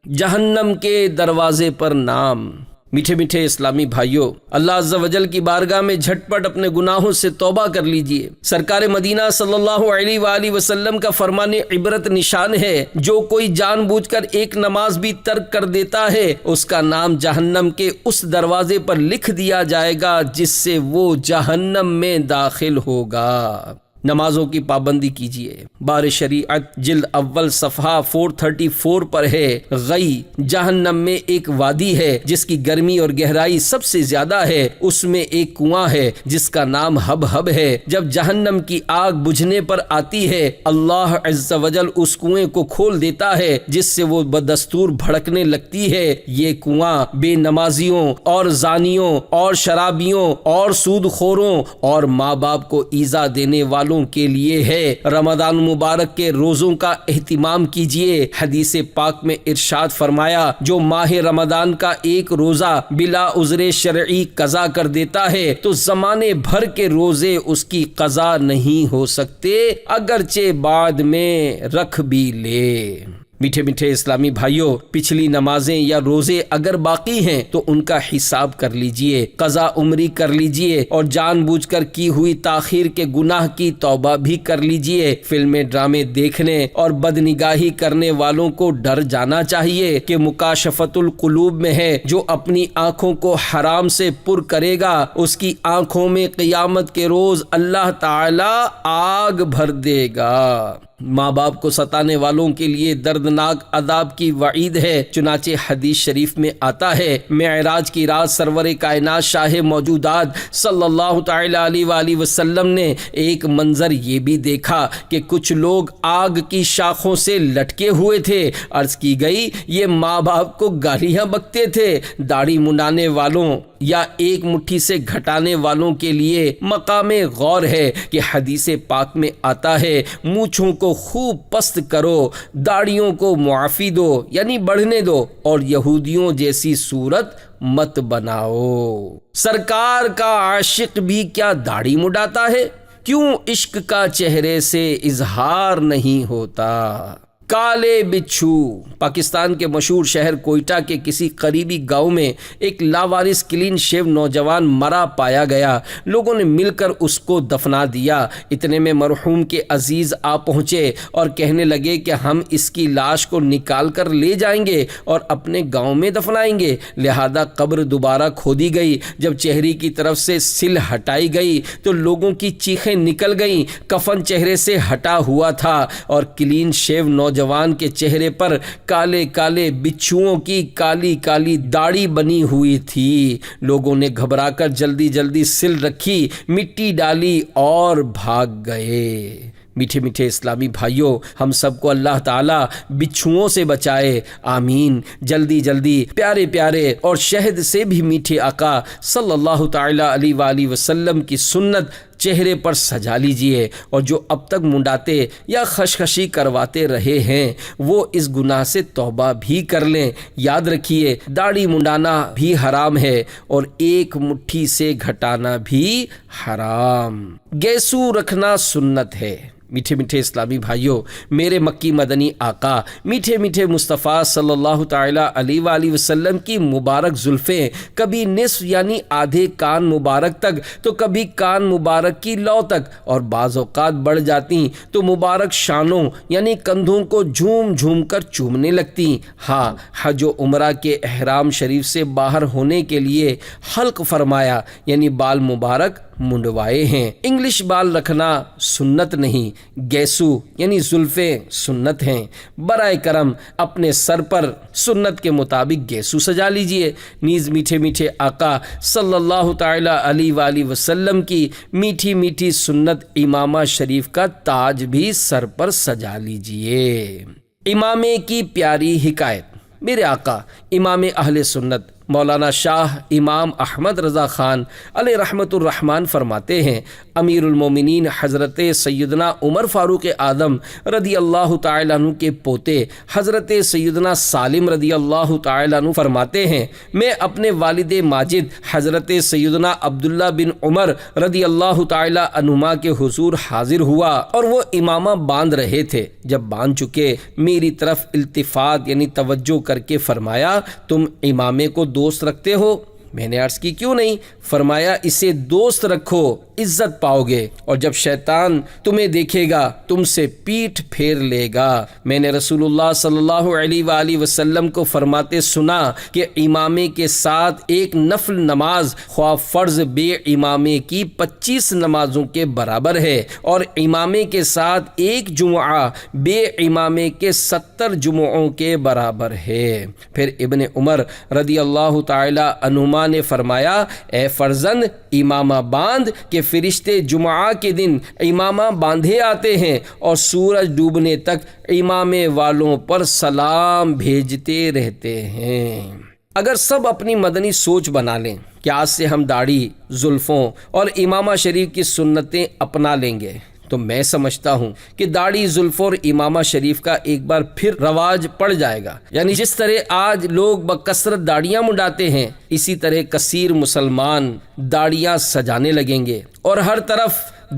جہنم کے دروازے پر نام۔ میٹھے میٹھے اسلامی بھائیوں، اللہ عز و جل کی بارگاہ میں جھٹ پٹ اپنے گناہوں سے توبہ کر لیجئے۔ سرکار مدینہ صلی اللہ علیہ وآلہ وسلم کا فرمان عبرت نشان ہے، جو کوئی جان بوجھ کر ایک نماز بھی ترک کر دیتا ہے اس کا نام جہنم کے اس دروازے پر لکھ دیا جائے گا جس سے وہ جہنم میں داخل ہوگا۔ نمازوں کی پابندی کیجیے۔ بار شریعت جلد اول صفحہ 434 پر ہے، غی جہنم میں ایک وادی ہے جس کی گرمی اور گہرائی سب سے زیادہ ہے، اس میں ایک کنواں ہے جس کا نام ہب ہب ہے۔ جب جہنم کی آگ بجھنے پر آتی ہے اللہ عز و جل اس کنویں کو کھول دیتا ہے جس سے وہ بدستور بھڑکنے لگتی ہے۔ یہ کنواں بے نمازیوں اور زانیوں اور شرابیوں اور سود خوروں اور ماں باپ کو ایذا دینے والوں کے لیے ہے۔ رمضان مبارک کے روزوں کا اہتمام کیجیے۔ حدیث پاک میں ارشاد فرمایا جو ماہ رمضان کا ایک روزہ بلا عذر شرعی قضا کر دیتا ہے تو زمانے بھر کے روزے اس کی قضا نہیں ہو سکتے اگرچہ بعد میں رکھ بھی لے۔ میٹھے میٹھے اسلامی بھائیوں، پچھلی نمازیں یا روزے اگر باقی ہیں تو ان کا حساب کر لیجئے، قضا عمری کر لیجئے اور جان بوجھ کر کی ہوئی تاخیر کے گناہ کی توبہ بھی کر لیجئے۔ فلمیں ڈرامے دیکھنے اور بدنگاہی کرنے والوں کو ڈر جانا چاہیے کہ مکاشفت القلوب میں ہے، جو اپنی آنکھوں کو حرام سے پر کرے گا اس کی آنکھوں میں قیامت کے روز اللہ تعالی آگ بھر دے گا۔ ماں باپ کو ستانے والوں کے لیے دردناک عذاب کی وعید ہے، چنانچہ حدیث شریف میں آتا ہے معراج کی رات سرور کائنات شاہ موجودات صلی اللہ تعالی علیہ وآلہ وسلم نے ایک منظر یہ بھی دیکھا کہ کچھ لوگ آگ کی شاخوں سے لٹکے ہوئے تھے۔ عرض کی گئی یہ ماں باپ کو گالیاں بکتے تھے۔ داڑھی منڈانے والوں یا ایک مٹھی سے گھٹانے والوں کے لیے مقام غور ہے کہ حدیث پاک میں آتا ہے مونچھوں کو خوب پست کرو، داڑھیوں کو معافی دو یعنی بڑھنے دو، اور یہودیوں جیسی صورت مت بناؤ۔ سرکار کا عاشق بھی کیا داڑھی مڈاتا ہے؟ کیوں عشق کا چہرے سے اظہار نہیں ہوتا؟ کالے بچھو۔ پاکستان کے مشہور شہر کوئٹہ کے کسی قریبی گاؤں میں ایک لاوارث کلین شیو نوجوان مرا پایا گیا۔ لوگوں نے مل کر اس کو دفنا دیا۔ اتنے میں مرحوم کے عزیز آ پہنچے اور کہنے لگے کہ ہم اس کی لاش کو نکال کر لے جائیں گے اور اپنے گاؤں میں دفنائیں گے۔ لہذا قبر دوبارہ کھودی گئی۔ جب چہرے کی طرف سے سل ہٹائی گئی تو لوگوں کی چیخیں نکل گئیں۔ کفن چہرے سے ہٹا ہوا تھا اور کلین شیو نوجوان کے چہرے پر کالے کالے بچھوؤں کی کالی کالی داڑھی بنی ہوئی تھی۔ لوگوں نے گھبرا کر جلدی جلدی سل رکھی، مٹی ڈالی اور بھاگ گئے۔ میٹھے میٹھے اسلامی بھائیوں، ہم سب کو اللہ تعالیٰ بچھوؤں سے بچائے، آمین۔ جلدی جلدی پیارے پیارے اور شہد سے بھی میٹھے آقا صلی اللہ تعالی علیہ وآلہ وسلم کی سنت چہرے پر سجا لیجئے، اور جو اب تک منڈاتے یا خشخشی کرواتے رہے ہیں وہ اس گناہ سے توبہ بھی کر لیں۔ یاد رکھیے داڑھی منڈانا بھی حرام ہے اور ایک مٹھی سے گھٹانا بھی حرام۔ گیسو رکھنا سنت ہے۔ میٹھے میٹھے اسلامی بھائیوں، میرے مکی مدنی آقا میٹھے میٹھے مصطفیٰ صلی اللہ تعالی علیہ وآلہ وسلم کی مبارک زلفیں کبھی نصف یعنی آدھے کان مبارک تک تو کبھی کان مبارک کی لو تک، اور بعض اوقات بڑھ جاتی تو مبارک شانوں یعنی کندھوں کو جھوم جھوم کر چومنے لگتی۔ ہاں، حج و عمرہ کے احرام شریف سے باہر ہونے کے لیے حلق فرمایا یعنی بال مبارک منڈوائے ہیں۔ انگلش بال رکھنا سنت نہیں، گیسو یعنی زلفیں سنت ہیں۔ برائے کرم اپنے سر پر سنت کے مطابق گیسو سجا لیجئے۔ نیز میٹھے میٹھے آقا صلی اللہ تعالی علیہ وآلہ وسلم کی میٹھی میٹھی سنت امامہ شریف کا تاج بھی سر پر سجا لیجئے۔ امامے کی پیاری حکایت۔ میرے آقا امام اہل سنت مولانا شاہ امام احمد رضا خان علیہ رحمت الرحمن فرماتے ہیں، امیر المومنین حضرت سیدنا عمر فاروق اعظم رضی اللہ تعالیٰ عنہ کے پوتے حضرت سیدنا سالم رضی اللہ تعالیٰ عنہ فرماتے ہیں، میں اپنے والد ماجد حضرت سیدنا عبداللہ بن عمر رضی اللہ تعالیٰ عنہما کے حضور حاضر ہوا اور وہ امامہ باندھ رہے تھے۔ جب باندھ چکے میری طرف التفات یعنی توجہ کر کے فرمایا، تم امامے کو دوست رکھتے ہو؟ میں نے عرض کی کیوں نہیں؟ فرمایا اسے دوست رکھو، عزت پاؤ گے، اور جب شیطان تمہیں دیکھے گا تم سے پیٹھ پھیر لے گا۔ میں نے رسول اللہ صلی اللہ علیہ وآلہ وسلم کو فرماتے سنا کہ امامے کے ساتھ ایک نفل نماز خواہ فرض بے امامے کی 25 نمازوں کے برابر ہے، اور امامے کے ساتھ ایک جمعہ بے امامے کے 70 جمعوں کے برابر ہے۔ پھر ابن عمر رضی اللہ تعالی عنہما نے فرمایا، اے فرزند امامہ باندھ کہ فرشتے جمعہ کے دن امامہ باندھے آتے ہیں اور سورج ڈوبنے تک امامے والوں پر سلام بھیجتے رہتے ہیں۔ اگر سب اپنی مدنی سوچ بنا لیں کہ آج سے ہم داڑھی، زلفوں اور امامہ شریف کی سنتیں اپنا لیں گے، تو میں سمجھتا ہوں کہ داڑھی، زلفوں اور امامہ شریف کا ایک بار پھر رواج پڑ جائے گا۔ یعنی جس طرح آج لوگ بکثرت داڑیاں منڈاتے ہیں، اسی طرح کثیر مسلمان داڑیاں سجانے لگیں گے اور ہر طرف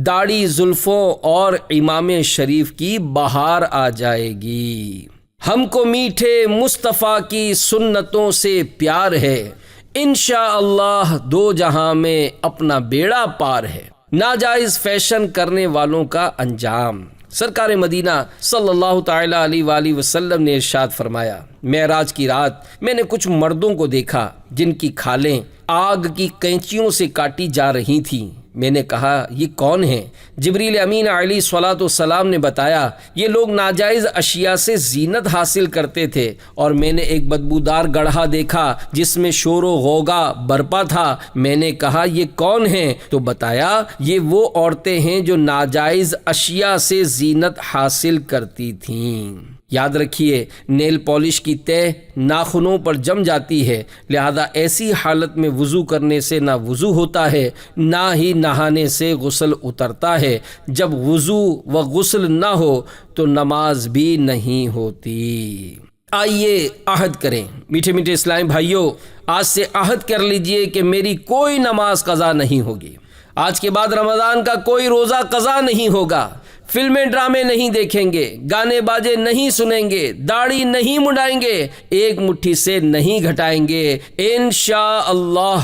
داڑھی، زلفوں اور امام شریف کی بہار آ جائے گی۔ ہم کو میٹھے مصطفیٰ کی سنتوں سے پیار ہے، انشاءاللہ دو جہاں میں اپنا بیڑا پار ہے۔ ناجائز فیشن کرنے والوں کا انجام۔ سرکار مدینہ صلی اللہ تعالی علیہ وآلہ وسلم نے ارشاد فرمایا، معراج کی رات میں نے کچھ مردوں کو دیکھا جن کی کھالیں آگ کی کینچیوں سے کاٹی جا رہی تھیں۔ میں نے کہا یہ کون ہیں؟ جبریل امین علیہ الصلوۃ والسلام نے بتایا یہ لوگ ناجائز اشیاء سے زینت حاصل کرتے تھے، اور میں نے ایک بدبودار گڑھا دیکھا جس میں شور و غوغا برپا تھا۔ میں نے کہا یہ کون ہیں؟ تو بتایا یہ وہ عورتیں ہیں جو ناجائز اشیاء سے زینت حاصل کرتی تھیں۔ یاد رکھیے نیل پالش کی تہ ناخنوں پر جم جاتی ہے، لہذا ایسی حالت میں وضو کرنے سے نہ وضو ہوتا ہے نہ ہی نہانے سے غسل اترتا ہے۔ جب وضو و غسل نہ ہو تو نماز بھی نہیں ہوتی۔ آئیے عہد کریں میٹھے میٹھے اسلامی بھائیوں، آج سے عہد کر لیجئے کہ میری کوئی نماز قضا نہیں ہوگی، آج کے بعد رمضان کا کوئی روزہ قضا نہیں ہوگا، فلمیں ڈرامے نہیں دیکھیں گے، گانے باجے نہیں سنیں گے، داڑھی نہیں منڈائیں گے، ایک مٹھی سے نہیں گھٹائیں گے انشاءاللہ۔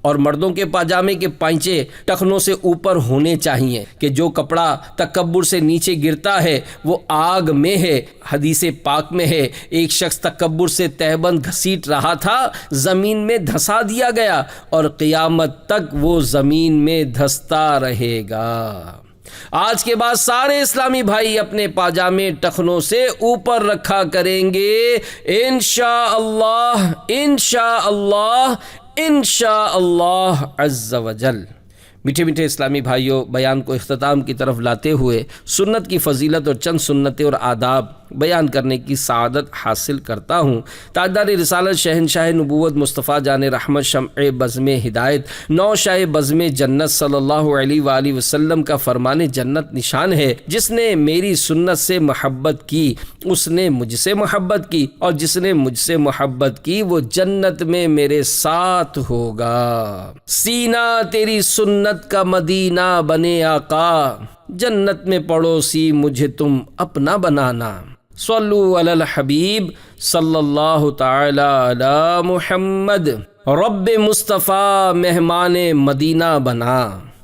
اور مردوں کے پاجامے کے پائچے ٹخنوں سے اوپر ہونے چاہیے کہ جو کپڑا تکبر سے نیچے گرتا ہے وہ آگ میں ہے۔ حدیث پاک میں ہے ایک شخص تکبر سے تہبند گھسیٹ رہا تھا، زمین میں دھسا دیا گیا اور قیامت تک وہ زمین میں دھستا رہے گا۔ آج کے بعد سارے اسلامی بھائی اپنے پاجامے ٹخنوں سے اوپر رکھا کریں گے انشاءاللہ انشاءاللہ انشاءاللہ عز وجل۔ میٹھے میٹھے اسلامی بھائیوں، بیان کو اختتام کی طرف لاتے ہوئے سنت کی فضیلت اور چند سنتیں اور آداب بیان کرنے کی سعادت حاصل کرتا ہوں۔ تاجدار رسالت شہنشاہ نبوت مصطفیٰ جان رحمت شمع بزم ہدایت نو شاہ بزم جنت صلی اللہ علیہ وآلہ وسلم کا فرمان جنت نشان ہے، جس نے میری سنت سے محبت کی اس نے مجھ سے محبت کی، اور جس نے مجھ سے محبت کی وہ جنت میں میرے ساتھ ہوگا۔ سینہ تیری سنت کا مدینہ بنے آقا، جنت میں پڑوسی مجھے تم اپنا بنانا۔ صلو علی الحبیب صلی اللہ تعالی علی محمد۔ رب مصطفیٰ مہمان مدینہ بنا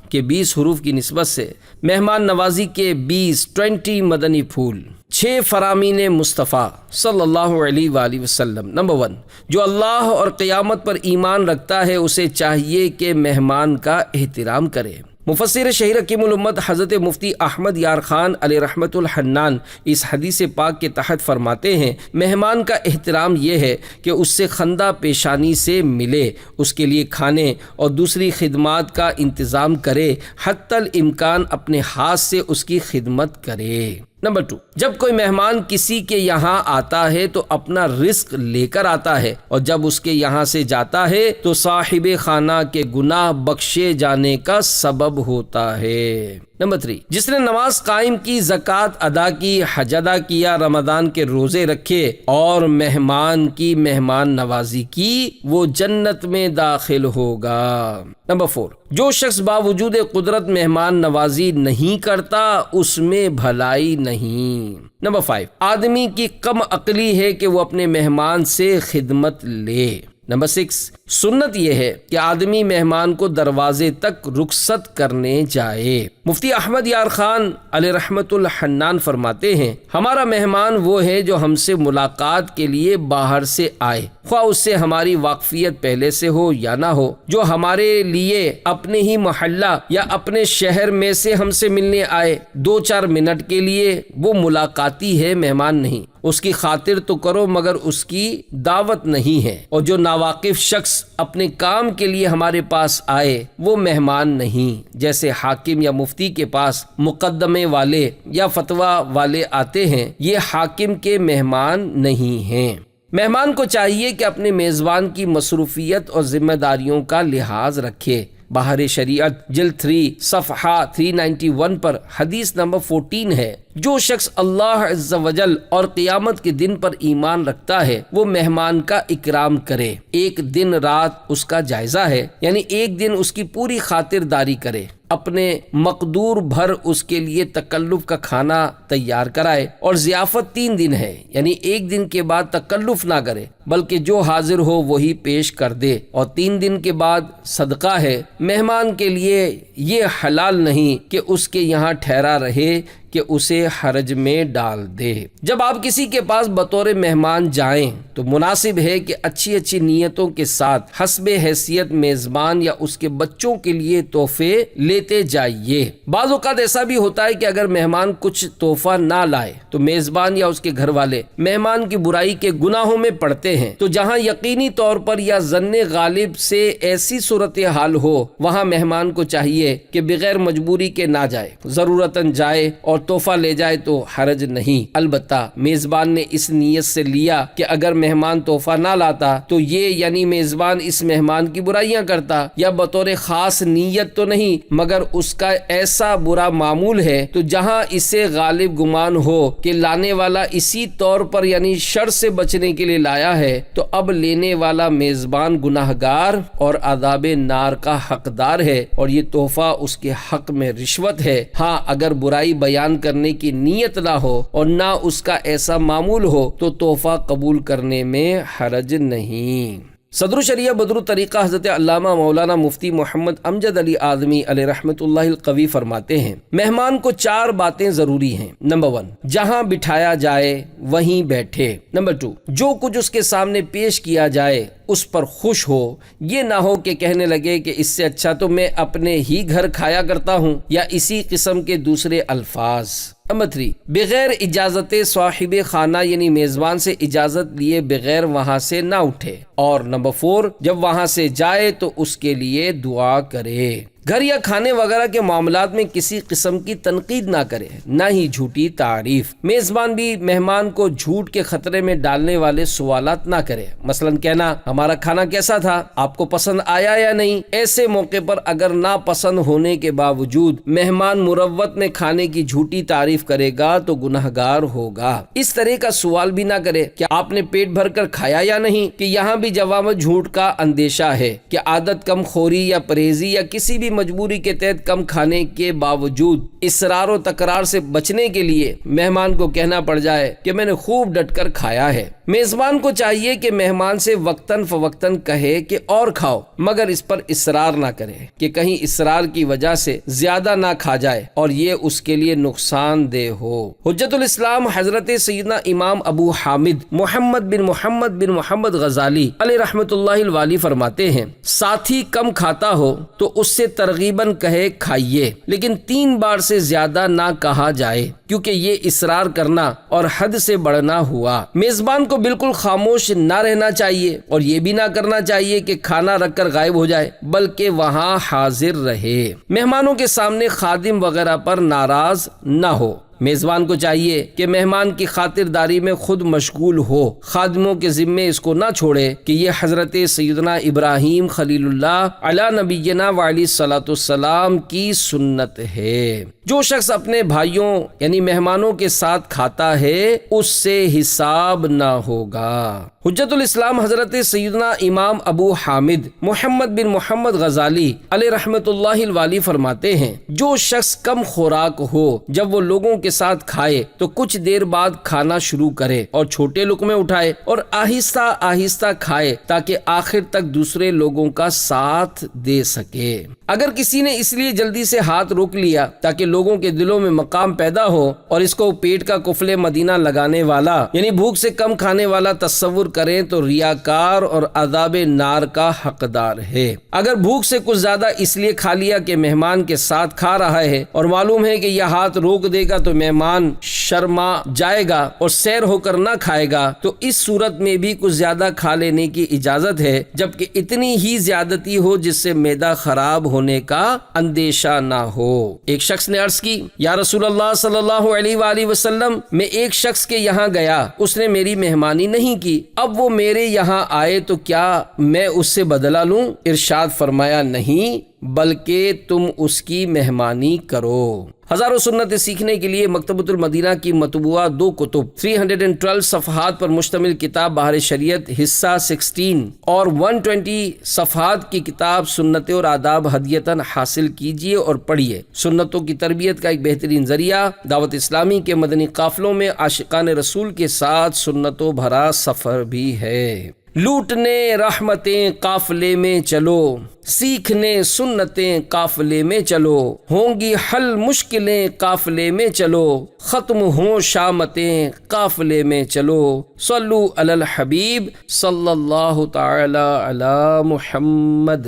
کے 20 حروف کی نسبت سے مہمان نوازی کے 20 مدنی پھول۔ 6 فرامین مصطفیٰ صلی اللہ علیہ وآلہ وسلم۔ نمبر 1، جو اللہ اور قیامت پر ایمان رکھتا ہے اسے چاہیے کہ مہمان کا احترام کرے۔ مفسر شہیر حکیم الامت حضرت مفتی احمد یار خان علیہ رحمت الحنان اس حدیث پاک کے تحت فرماتے ہیں، مہمان کا احترام یہ ہے کہ اس سے خندہ پیشانی سے ملے، اس کے لیے کھانے اور دوسری خدمات کا انتظام کرے، حتی الامکان اپنے ہاتھ سے اس کی خدمت کرے۔ نمبر 2، جب کوئی مہمان کسی کے یہاں آتا ہے تو اپنا رزق لے کر آتا ہے، اور جب اس کے یہاں سے جاتا ہے تو صاحب خانہ کے گناہ بخشے جانے کا سبب ہوتا ہے۔ نمبر 3، جس نے نماز قائم کی، زکوٰۃ ادا کی، حج ادا کیا، رمضان کے روزے رکھے اور مہمان کی مہمان نوازی کی، وہ جنت میں داخل ہوگا۔ نمبر 4، جو شخص باوجود قدرت مہمان نوازی نہیں کرتا اس میں بھلائی نہیں۔ نمبر 5، آدمی کی کم عقلی ہے کہ وہ اپنے مہمان سے خدمت لے۔ نمبر 6، سنت یہ ہے کہ آدمی مہمان کو دروازے تک رخصت کرنے جائے۔ مفتی احمد یار خان علیہ رحمت الحنان فرماتے ہیں، ہمارا مہمان وہ ہے جو ہم سے ملاقات کے لیے باہر سے آئے، خواہ اس سے ہماری واقفیت پہلے سے ہو یا نہ ہو، جو ہمارے لیے اپنے ہی محلہ یا اپنے شہر میں سے ہم سے ملنے آئے 2-4 منٹ کے لیے، وہ ملاقاتی ہے، مہمان نہیں۔ اس کی خاطر تو کرو مگر اس کی دعوت نہیں ہے، اور جو ناواقف شخص اپنے کام کے لیے ہمارے پاس آئے وہ مہمان نہیں، جیسے حاکم یا مفتی کے پاس مقدمے والے یا فتویٰ والے آتے ہیں، یہ حاکم کے مہمان نہیں ہیں۔ مہمان کو چاہیے کہ اپنے میزبان کی مصروفیت اور ذمہ داریوں کا لحاظ رکھے۔ بہار شریعت جلد 3 صفحہ 391 پر حدیث نمبر 14 ہے، جو شخص اللہ عز و جل اور قیامت کے دن پر ایمان رکھتا ہے وہ مہمان کا اکرام کرے، ایک دن رات اس کا جائزہ ہے، یعنی ایک دن اس کی پوری خاطرداری کرے، اپنے مقدور بھر اس کے لیے تکلف کا کھانا تیار کرائے، اور ضیافت 3 دن ہے، یعنی ایک دن کے بعد تکلف نہ کرے بلکہ جو حاضر ہو وہی پیش کر دے، اور 3 دن کے بعد صدقہ ہے۔ مہمان کے لیے یہ حلال نہیں کہ اس کے یہاں ٹھہرا رہے کہ اسے حرج میں ڈال دے۔ جب آپ کسی کے پاس بطور مہمان جائیں تو مناسب ہے کہ اچھی اچھی نیتوں کے ساتھ حسب حیثیت میزبان یا اس کے بچوں کے لیے تحفے لیتے جائیے۔ بعض اوقات ایسا بھی ہوتا ہے کہ اگر مہمان کچھ تحفہ نہ لائے تو میزبان یا اس کے گھر والے مہمان کی برائی کے گناہوں میں پڑتے ہیں، تو جہاں یقینی طور پر یا ظن غالب سے ایسی صورتحال ہو وہاں مہمان کو چاہیے کہ بغیر مجبوری کے نہ جائے، ضرورتاً جائے اور تحفہ لے جائے تو حرج نہیں۔ البتہ میزبان نے اس نیت سے لیا کہ اگر مہمان تحفہ نہ لاتا تو یہ یعنی میزبان اس مہمان کی برائیاں کرتا، یا بطور خاص نیت تو نہیں مگر اس کا ایسا برا معمول ہے، تو جہاں اسے غالب گمان ہو کہ لانے والا اسی طور پر یعنی شر سے بچنے کے لیے لایا ہے، تو اب لینے والا میزبان گناہگار اور عذاب نار کا حقدار ہے، اور یہ تحفہ اس کے حق میں رشوت ہے۔ ہاں اگر برائی بیان کرنے کی نیت نہ ہو اور نہ اس کا ایسا معمول ہو تو تحفہ قبول کرنے میں حرج نہیں۔ صدر الشریعہ بدر الطریقہ حضرت علامہ مولانا مفتی محمد امجد علی اعظمی علیہ رحمت اللہ القوی فرماتے ہیں، مہمان کو 4 باتیں ضروری ہیں۔ نمبر 1، جہاں بٹھایا جائے وہیں بیٹھے۔ نمبر 2، جو کچھ اس کے سامنے پیش کیا جائے اس پر خوش ہو، یہ نہ ہو کہ کہنے لگے کہ اس سے اچھا تو میں اپنے ہی گھر کھایا کرتا ہوں، یا اسی قسم کے دوسرے الفاظ۔ نمبر 3، بغیر اجازت صاحب خانہ یعنی میزبان سے اجازت لیے بغیر وہاں سے نہ اٹھے، اور نمبر 4، جب وہاں سے جائے تو اس کے لیے دعا کرے۔ گھر یا کھانے وغیرہ کے معاملات میں کسی قسم کی تنقید نہ کرے، نہ ہی جھوٹی تعریف۔ میزبان بھی مہمان کو جھوٹ کے خطرے میں ڈالنے والے سوالات نہ کرے، مثلا کہنا ہمارا کھانا کیسا تھا، آپ کو پسند آیا یا نہیں۔ ایسے موقع پر اگر ناپسند ہونے کے باوجود مہمان مروت میں کھانے کی جھوٹی تعریف کرے گا تو گنہگار ہوگا۔ اس طرح کا سوال بھی نہ کرے کہ آپ نے پیٹ بھر کر کھایا یا نہیں، کہ یہاں بھی جواب جھوٹ کا اندیشہ ہے کہ عادت کم خوری یا پرہیزی یا کسی بھی مجبوری کے تحت کم کھانے کے باوجود اصرار و تکرار سے بچنے کے لیے مہمان کو کہنا پڑ جائے کہ میں نے خوب ڈٹ کر کھایا ہے۔ میزبان کو چاہیے کہ مہمان سے وقتاً فوقتاً کہے کہ اور کھاؤ، مگر اس پر اصرار نہ کرے کہ کہیں اصرار کی وجہ سے زیادہ نہ کھا جائے اور یہ اس کے لیے نقصان دہ ہو۔ حجت الاسلام حضرت سیدنا امام ابو حامد محمد بن محمد غزالی علیہ رحمۃ اللہ الوالی فرماتے ہیں، ساتھی کم کھاتا ہو تو اس سے ترغیباً کہے کھائیے، لیکن 3 بار سے زیادہ نہ کہا جائے، کیونکہ یہ اصرار کرنا اور حد سے بڑھنا ہوا۔ میزبان کو بالکل خاموش نہ رہنا چاہیے اور یہ بھی نہ کرنا چاہیے کہ کھانا رکھ کر غائب ہو جائے، بلکہ وہاں حاضر رہے۔ مہمانوں کے سامنے خادم وغیرہ پر ناراض نہ ہو۔ میزبان کو چاہیے کہ مہمان کی خاطرداری میں خود مشغول ہو، خادموں کے ذمے اس کو نہ چھوڑے کہ یہ حضرت سیدنا ابراہیم خلیل اللہ علی نبینا وعلیہ الصلوۃ والسلام کی سنت ہے۔ جو شخص اپنے بھائیوں یعنی مہمانوں کے ساتھ کھاتا ہے اس سے حساب نہ ہوگا۔ حجت الاسلام حضرت سیدنا امام ابو حامد محمد بن محمد غزالی علیہ رحمۃ اللہ الوالی فرماتے ہیں، جو شخص کم خوراک ہو جب وہ لوگوں کے ساتھ کھائے تو کچھ دیر بعد کھانا شروع کرے اور چھوٹے لقمے اٹھائے اور آہستہ آہستہ کھائے تاکہ آخر تک دوسرے لوگوں کا ساتھ دے سکے۔ اگر کسی نے اس لیے جلدی سے ہاتھ روک لیا تاکہ لوگوں کے دلوں میں مقام پیدا ہو اور اس کو پیٹ کا قفل مدینہ لگانے والا یعنی بھوک سے کم کھانے والا تصور کریں تو ریاکار اور عذاب نار کا حقدار ہے۔ اگر بھوک سے کچھ زیادہ اس لیے کھا لیا کہ مہمان کے ساتھ کھا رہا ہے اور معلوم ہے کہ یہ ہاتھ روک دے گا تو مہمان شرما جائے گا اور سیر ہو کر نہ کھائے گا، تو اس صورت میں بھی کچھ زیادہ کھا لینے کی اجازت ہے، جبکہ اتنی ہی زیادتی ہو جس سے معدہ خراب ہونے کا اندیشہ نہ ہو۔ ایک شخص نے عرض کی، یا رسول اللہ صلی اللہ علیہ وآلہ وسلم، میں ایک شخص کے یہاں گیا، اس نے میری مہمانی نہیں کی، اب وہ میرے یہاں آئے تو کیا میں اس سے بدلہ لوں؟ ارشاد فرمایا، نہیں، بلکہ تم اس کی مہمانی کرو۔ ہزاروں سنتیں سیکھنے کے لیے مکتبۃ المدینہ کی مطبوعہ 2 کتب 312 صفحات پر مشتمل کتاب بہار شریعت حصہ 16 اور 120 صفحات کی کتاب سنتیں اور آداب ہدیتاً حاصل کیجیے اور پڑھیے۔ سنتوں کی تربیت کا ایک بہترین ذریعہ دعوت اسلامی کے مدنی قافلوں میں عاشقان رسول کے ساتھ سنتوں بھرا سفر بھی ہے۔ لوٹنے رحمتیں قافلے میں چلو، سیکھنے سنتیں قافلے میں چلو، ہوں گی حل مشکلیں قافلے میں چلو، ختم ہوں شامتیں قافلے میں چلو۔ صلو علی الحبیب صلی اللہ تعالی علی محمد۔